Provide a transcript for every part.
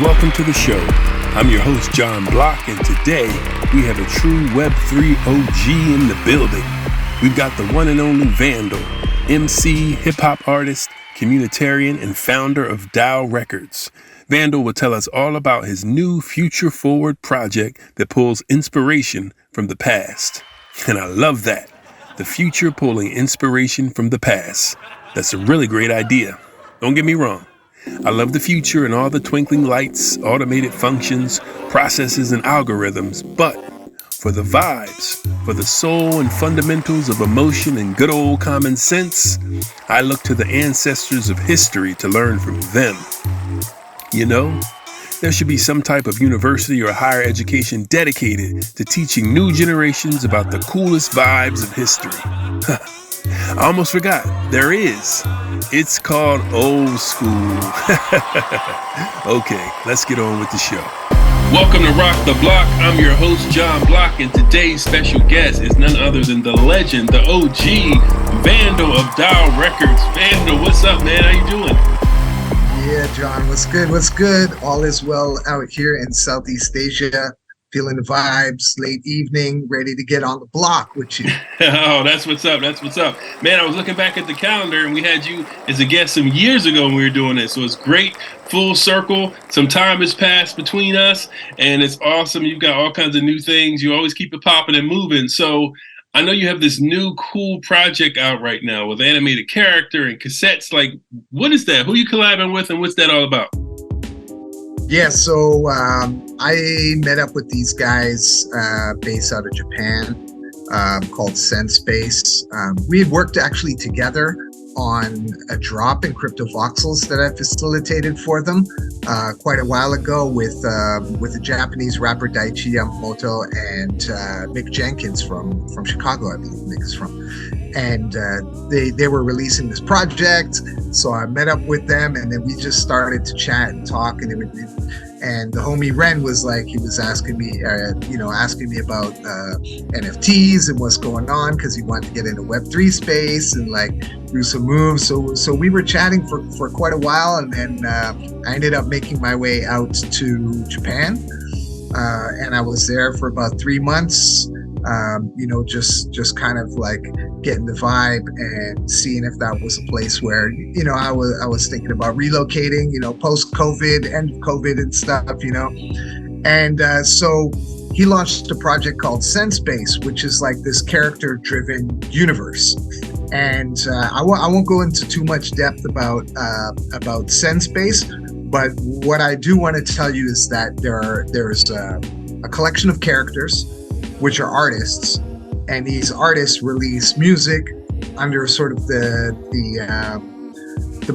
welcome to the show. I'm your host, Jon Blok, and today we have a true Web3 OG in the building. We've got the one and only Vandal, MC, hip-hop artist, communitarian, and founder of DAO Records. Vandal will tell us all about his new future-forward project that pulls inspiration from the past. And I love that. The future pulling inspiration from the past. That's a really great idea. Don't get me wrong. I love the future and all the twinkling lights, automated functions, processes, and algorithms, but for the vibes, for the soul and fundamentals of emotion and good old common sense, I look to the ancestors of history to learn from them. You know, there should be some type of university or higher education dedicated to teaching new generations about the coolest vibes of history. I almost forgot. There is. It's called old school. Okay, let's get on with the show. Welcome to ROK the BLOK. I'm your host, Jon Blok, and today's special guest is none other than the legend, the OG, Vandal of DAO Records. Vandal, what's up, man? How you doing? Yeah, John, what's good? What's good? All is well out here in Southeast Asia. Feeling the vibes, late evening, ready to get on the block with you. Oh, that's what's up. That's what's up. Man, I was looking back at the calendar and we had you as a guest some years ago when we were doing this. So it's great, full circle. Some time has passed between us and it's awesome. You've got all kinds of new things. You always keep it popping and moving. So I know you have this new cool project out right now with animated character and cassettes. Like, what is that? Who you collabing with and what's that all about? Yeah, so I met up with these guys based out of Japan called Senspace. We had worked actually together on a drop in crypto voxels that I facilitated for them quite a while ago with the Japanese rapper Daichi Yamamoto and Mick Jenkins from Chicago, I believe Mick is from. And they were releasing this project, so I met up with them, and then we just started to chat and talk, and the homie Ren was like, he was asking me about NFTs and what's going on, because he wanted to get into Web3 space and like do some moves. So we were chatting for quite a while, and then I ended up making my way out to Japan, and I was there for about 3 months. Just kind of like getting the vibe and seeing if that was a place where, I was thinking about relocating, post COVID, end of COVID and stuff, and so he launched a project called Senspace, which is like this character driven universe. And I won't go into too much depth about Senspace, but what I do want to tell you is that there's a collection of characters which are artists, and these artists release music under sort of the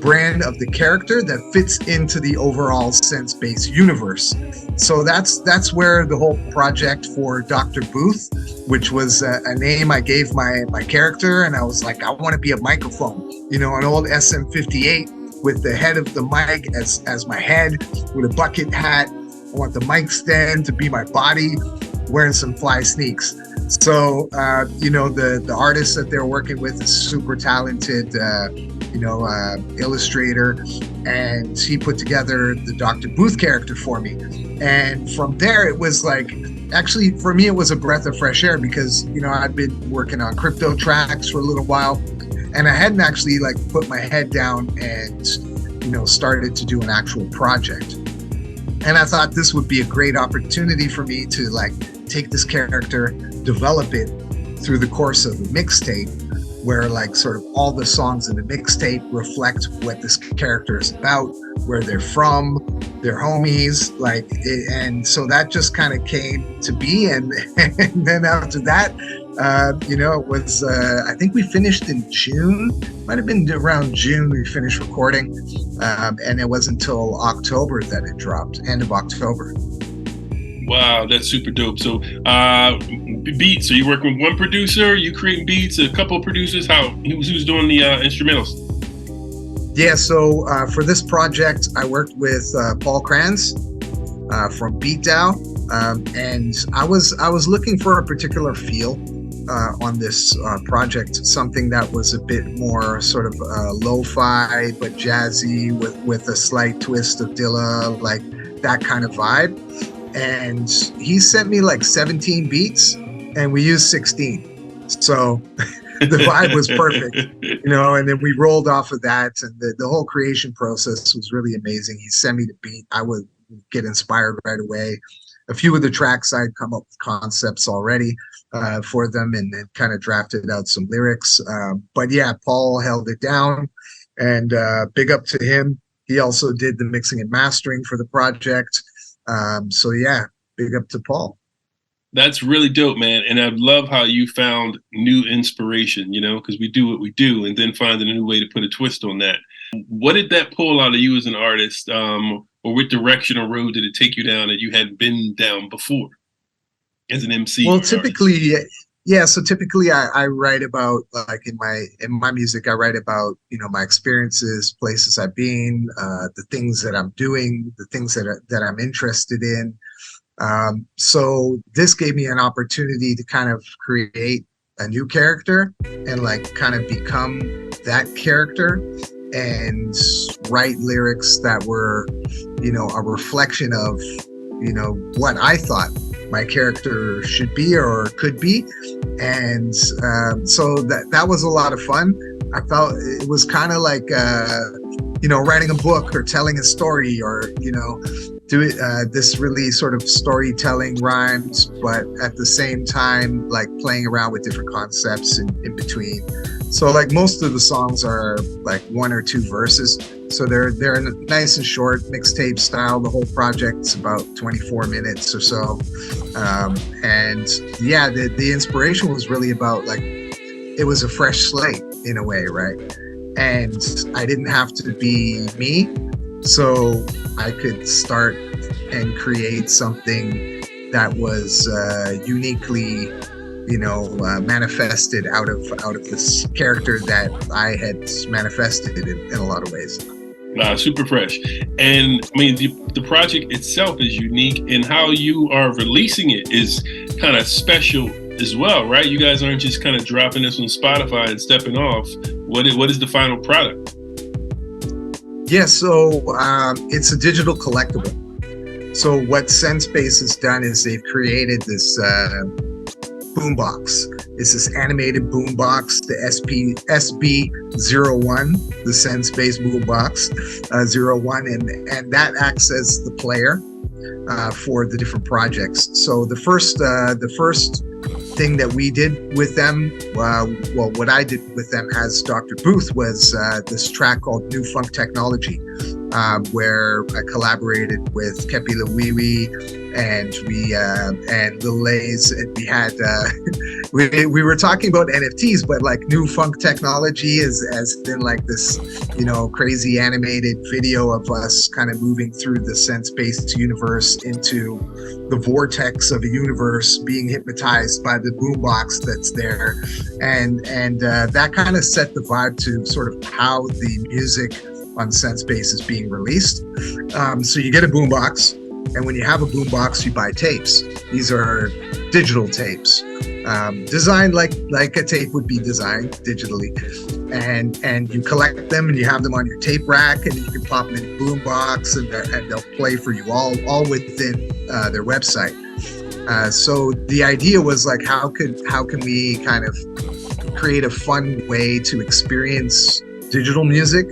brand of the character that fits into the overall Senspace universe. So that's where the whole project for Dr. Booth, which was a name I gave my character, and I was like, I want to be a microphone, an old SM58 with the head of the mic as my head, with a bucket hat. I want the mic stand to be my body, wearing some fly sneaks. So, the artist that they're working with is super talented, illustrator, and he put together the Dr. Booth character for me. And from there, it was like, actually, for me, it was a breath of fresh air because, I'd been working on crypto tracks for a little while, and I hadn't actually like put my head down and, started to do an actual project. And I thought this would be a great opportunity for me to like take this character, develop it through the course of a mixtape, where like sort of all the songs in the mixtape reflect what this character is about, where they're from, their homies, and so that just kind of came to be. And then after that, it was, I think we finished in June, might have been around June we finished recording, and it wasn't until October that it dropped, end of October. Wow, that's super dope. So beats, so you working with one producer, you creating beats, a couple of producers, who's doing the instrumentals? Yeah, so for this project, I worked with Paul Kranz from Beat DAO, and I was looking for a particular feel on this project, something that was a bit more sort of lo-fi but jazzy with a slight twist of Dilla, like that kind of vibe. And he sent me like 17 beats and we used 16. So the vibe was perfect, and then we rolled off of that, and the whole creation process was really amazing. He sent me the beat. I would get inspired right away. A few of the tracks I'd come up with concepts already for them, and then kind of drafted out some lyrics. But yeah, Paul held it down, and big up to him. He also did the mixing and mastering for the project. So yeah, big up to Paul. That's really dope, man. And I love how you found new inspiration, because we do what we do and then find a new way to put a twist on that. What did that pull out of you as an artist? Or what direction or road did it take you down that you hadn't been down before as an MC? Well, typically, yeah. So typically I write about, like in my music, I write about, my experiences, places I've been, the things that I'm doing, the things that I'm interested in. So this gave me an opportunity to kind of create a new character and like kind of become that character and write lyrics that were, a reflection of, what I thought my character should be or could be. And so that was a lot of fun. I felt it was kind of like, writing a book or telling a story or, do this really sort of storytelling rhymes, but at the same time, like playing around with different concepts in between. So like most of the songs are like 1 or 2 verses. So they're nice and short, mixtape style. The whole project's about 24 minutes or so. And yeah, the inspiration was really about like, it was a fresh slate in a way, right? And I didn't have to be me. So I could start and create something that was uniquely, manifested out of this character that I had manifested in a lot of ways. Super fresh. And I mean, the project itself is unique, and how you are releasing it is kind of special as well, right? You guys aren't just kind of dropping this on Spotify and stepping off. What is the final product? Yeah, so it's a digital collectible. So what SendSpace has done is they've created this boombox. It's this animated boombox, the SB01, the SendSpace boombox 01, and that acts as the player for the different projects. So the first thing that we did with them, what I did with them as Dr. Booth was this track called New Funk Technology, where I collaborated with Kepi Lawiwi and Lil Lays, and we had we were talking about NFTs, but like New Funk Technology has been like this, crazy animated video of us kind of moving through the SendSpace universe into the vortex of a universe, being hypnotized by the boombox that's there, and that kind of set the vibe to sort of how the music on SendSpace is being released. So you get a boombox, and when you have a boombox, you buy tapes. These are digital tapes, designed like a tape would be designed digitally, and you collect them and you have them on your tape rack, and you can pop them in a boombox, and they'll play for you all within their website. So the idea was like, how can we kind of create a fun way to experience digital music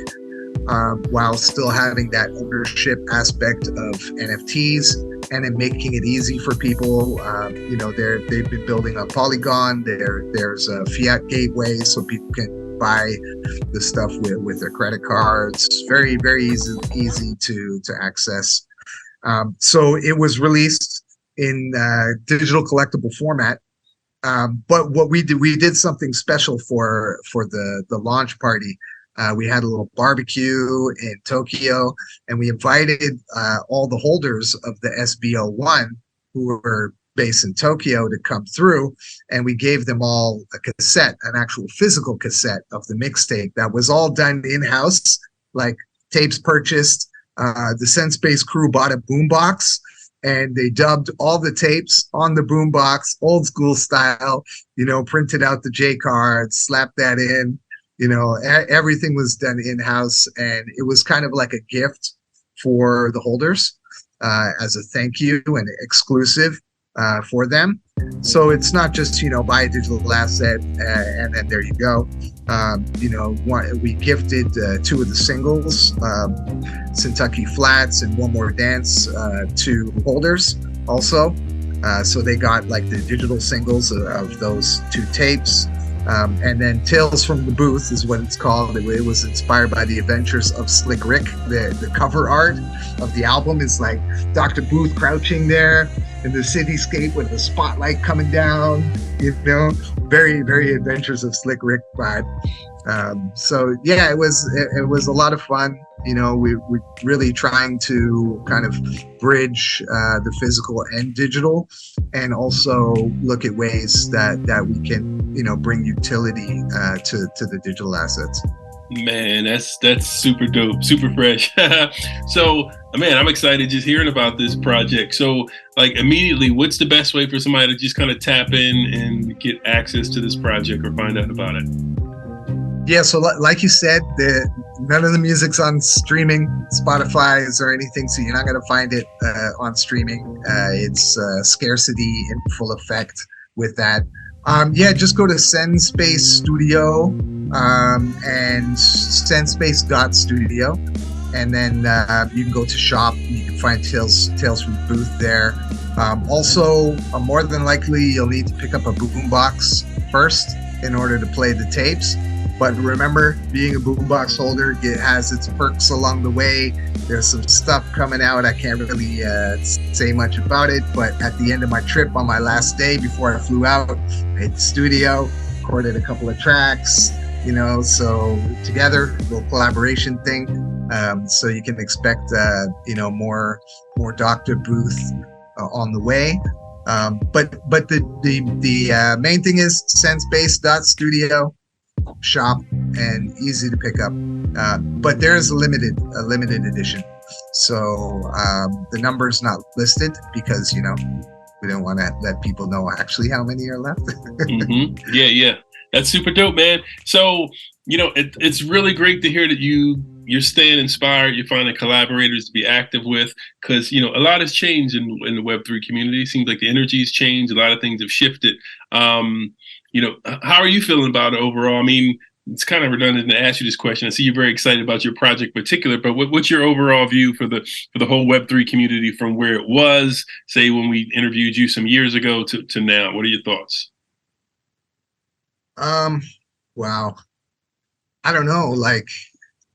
while still having that ownership aspect of NFTs, and then making it easy for people. They've been building a Polygon. There's a fiat gateway, so people can buy the stuff with their credit cards. Very, very easy to access. So it was released in digital collectible format. But what we did something special for the launch party. We had a little barbecue in Tokyo, and we invited all the holders of the SB01 who were based in Tokyo to come through, and we gave them all a cassette, an actual physical cassette of the mixtape that was all done in-house, like tapes purchased. The SendSpace crew bought a boombox, and they dubbed all the tapes on the boombox, old school style, printed out the J cards, slapped that in. Everything was done in-house, and it was kind of like a gift for the holders as a thank you and exclusive for them. So it's not just, buy a digital asset and then there you go. We gifted 2 of the singles, Kentucky Flats and One More Dance, to holders also. So they got like the digital singles of those 2 tapes. And then Tales from the Booth is what it's called. It was inspired by the adventures of Slick Rick. The cover art of the album is like Dr. Booth crouching there in the cityscape with the spotlight coming down, very, very Adventures of Slick Rick vibe. So yeah, it was a lot of fun. We're really trying to kind of bridge the physical and digital, and also look at ways that we can, bring utility to the digital assets. Man, that's super dope, super fresh. So, man, I'm excited just hearing about this project. So, like, immediately, what's the best way for somebody to just kind of tap in and get access to this project or find out about it? Yeah, so like you said, none of the music's on streaming, Spotify or anything, so you're not going to find it on streaming. It's scarcity in full effect with that. Just go to Senspace Studio and senspace.studio, and then you can go to shop. You can find Tales from the Booth there. Also, more than likely, you'll need to pick up a boombox first in order to play the tapes. But remember, being a boombox holder, it has its perks along the way. There's some stuff coming out. I can't really say much about it, but at the end of my trip on my last day before I flew out, I hit the studio, recorded a couple of tracks, so together, a little collaboration thing. So you can expect, more Dr. Booth on the way. But the main thing is senspace.studio. Shop and easy to pick up, but there is a limited edition, so the number's not listed because we don't want to let people know actually how many are left. Mm-hmm. Yeah, that's super dope, man. So it's really great to hear that you're staying inspired. You're finding collaborators to be active with, because a lot has changed in the Web3 community. It seems like the energy's changed. A lot of things have shifted. How are you feeling about it overall? I mean, it's kind of redundant to ask you this question. I see you're very excited about your project in particular, but what's your overall view for the whole Web3 community from where it was, say, when we interviewed you some years ago to now? What are your thoughts? Wow. I don't know. Like,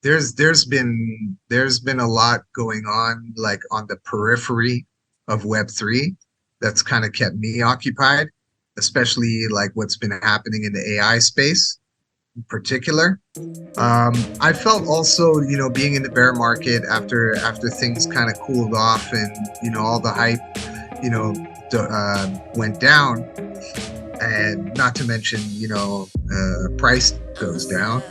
there's been a lot going on, like on the periphery of Web3 that's kind of kept me occupied, especially like what's been happening in the AI space in particular. I felt also, being in the bear market after things kind of cooled off and, all the hype, went down, and not to mention, price goes down.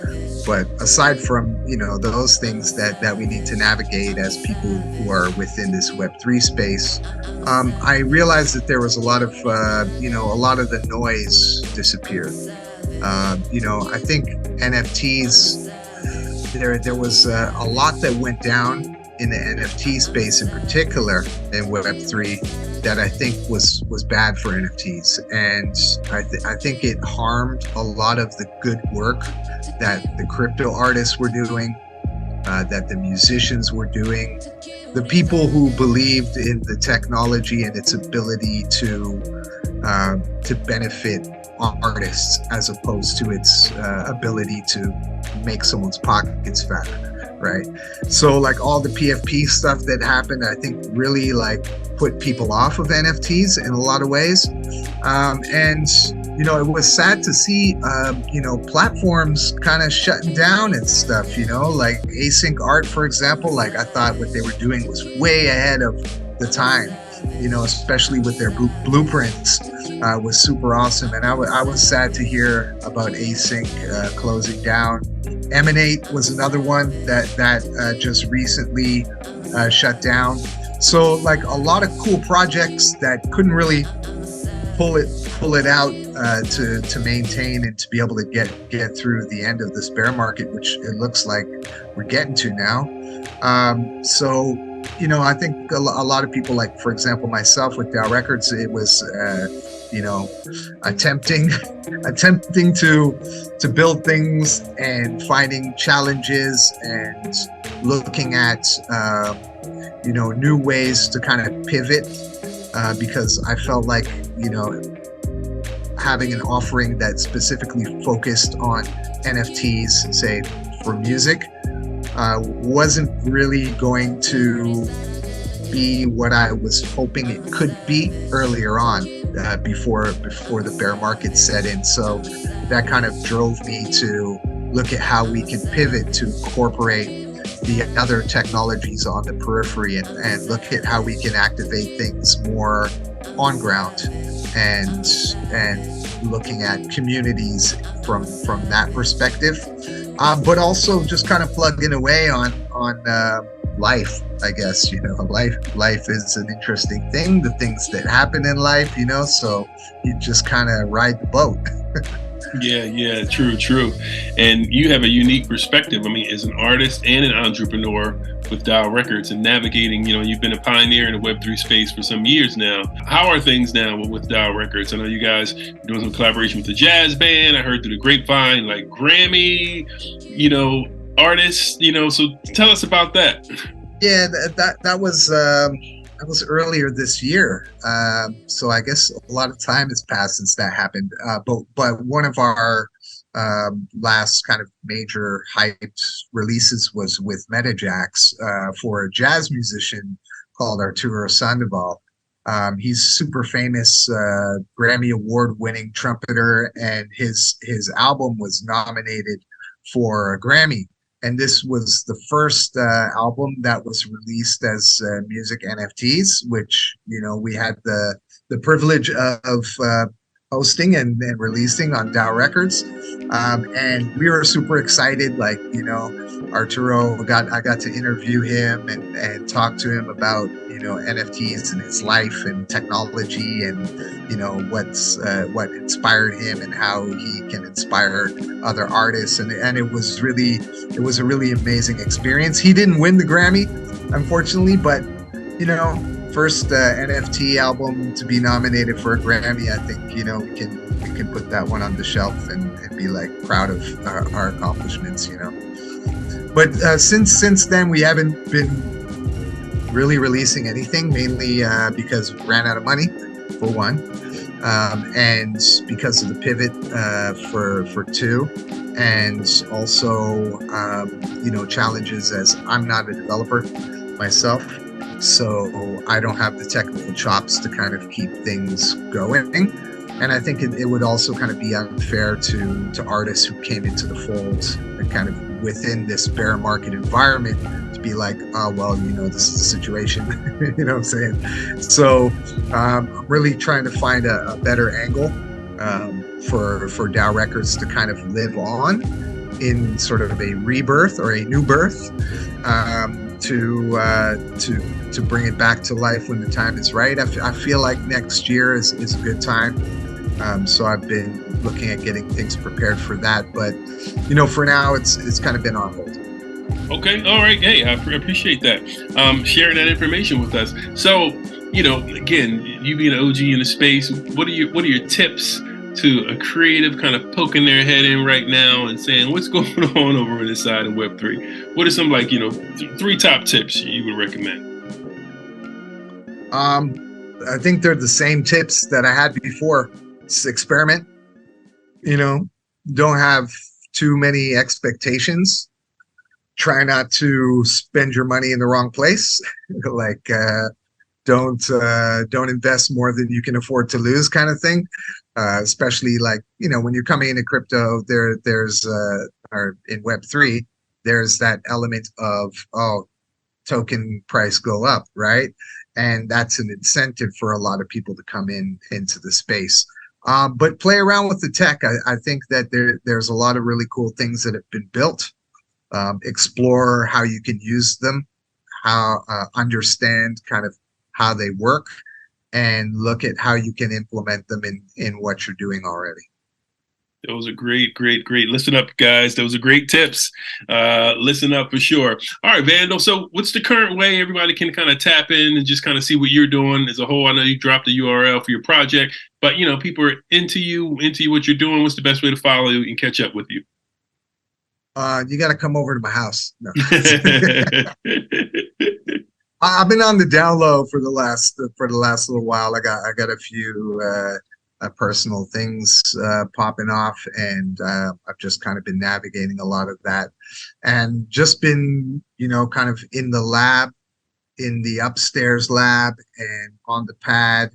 But aside from, those things that we need to navigate as people who are within this Web3 space, I realized that there was a lot of the noise disappeared. I think NFTs, there was a lot that went down in the NFT space in particular in Web3 that I think was bad for NFTs. And I think it harmed a lot of the good work that the crypto artists were doing, that the musicians were doing, the people who believed in the technology and its ability to benefit artists as opposed to its ability to make someone's pockets fatter. Right. So like all the PFP stuff that happened, I think really like put people off of NFTs in a lot of ways. And, it was sad to see, platforms kind of shutting down and stuff, like async art, for example. Like I thought what they were doing was way ahead of the time, especially with their blueprints, was super awesome. And I was sad to hear about async closing down. Emanate was another one that just recently shut down. So like a lot of cool projects that couldn't really pull it pull it out to maintain and to be able to get through the end of this bear market, which it looks like we're getting to now. So, you know, I think a lot of people, like, for example, myself with DAO Records, it was, you know, attempting to build things and finding challenges and looking at, you know, new ways to kind of pivot, because I felt like, you know, having an offering that's specifically focused on NFTs, say for music, wasn't really going to be what I was hoping it could be earlier on, before the bear market set in. So that kind of drove me to look at how we can pivot to incorporate the other technologies on the periphery and look at how we can activate things more on ground, and looking at communities from that perspective, but also just kind of plugging away on life, I guess. You know, life is an interesting thing, the things that happen in life, you know, so you just kind of ride the boat. Yeah, true. And you have a unique perspective. I mean, as an artist and an entrepreneur with DAO Records and navigating, you know, you've been a pioneer in the Web3 space for some years now. How are things now with DAO Records? I know you guys are doing some collaboration with the jazz band. I heard through the grapevine, like Grammy, you know, artists, you know, so tell us about that. Yeah, that was earlier this year. So I guess a lot of time has passed since that happened. But one of our last kind of major hyped releases was with Metajax, for a jazz musician called Arturo Sandoval. He's super famous, Grammy Award winning trumpeter, and his album was nominated for a Grammy. And this was the first album that was released as music NFTs, which, you know, we had the privilege of hosting and releasing on DAO Records. And we were super excited. Like, you know, Arturo, I got to interview him and talk to him about, you know, NFTs and his life and technology, and, you know, what inspired him and how he can inspire other artists. And it was a really amazing experience. He didn't win the Grammy, unfortunately, but, you know, first NFT album to be nominated for a Grammy, I think, you know, we can put that one on the shelf and be like proud of our accomplishments, you know. But since then, we haven't been really releasing anything, mainly because we ran out of money, for one, and because of the pivot for two, and also you know, challenges, as I'm not a developer myself, so I don't have the technical chops to kind of keep things going. And I think it would also kind of be unfair to artists who came into the fold and kind of within this bear market environment to be like, oh, well, you know, this is the situation. You know what I'm saying? So I'm really trying to find a better angle for DAO Records to kind of live on in sort of a rebirth or a new birth, to bring it back to life when the time is right. I feel like next year is a good time. So I've been looking at getting things prepared for that, but, you know, for now it's kind of been on hold. Okay, all right. Hey, I appreciate that. Sharing that information with us. So, you know, again, you being an OG in the space, what are your tips to a creative kind of poking their head in right now and saying, what's going on over on this side of Web3? What are some, like, you know, 3 top tips you would recommend? I think they're the same tips that I had before. Just experiment, you know, don't have too many expectations. Try not to spend your money in the wrong place. Like, don't invest more than you can afford to lose, kind of thing. Especially, like, you know, when you're coming into crypto, there's or in Web3, there's that element of, oh, token price go up, right? And that's an incentive for a lot of people to come into the space. But play around with the tech. I think that there's a lot of really cool things that have been built. Explore how you can use them, how understand kind of how they work, and look at how you can implement them in what you're doing already. Those are great. Listen up, guys. Those are great tips. Listen up for sure. All right, Vandal. So what's the current way everybody can kind of tap in and just kind of see what you're doing as a whole? I know you dropped the URL for your project, but people are into you, what you're doing. What's the best way to follow you and catch up with you? You got to come over to my house. No. I've been on the down low for the last little while. I got a few personal things popping off, and I've just kind of been navigating a lot of that, and just been kind of in the lab, in the upstairs lab, and on the pad,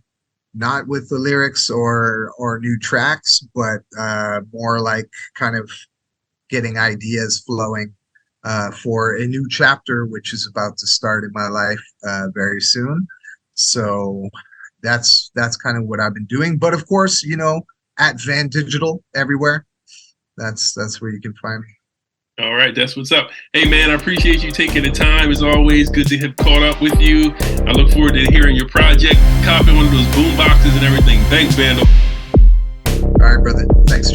not with the lyrics or new tracks, but more like kind of getting ideas flowing for a new chapter, which is about to start in my life very soon. So that's kind of what I've been doing. But of course, at Van Digital everywhere. That's where you can find me. All right, that's what's up. Hey, man, I appreciate you taking the time. It's always good to have caught up with you. I look forward to hearing your project, copying one of those boom boxes and everything. Thanks, Vandal. All right, brother. Thanks,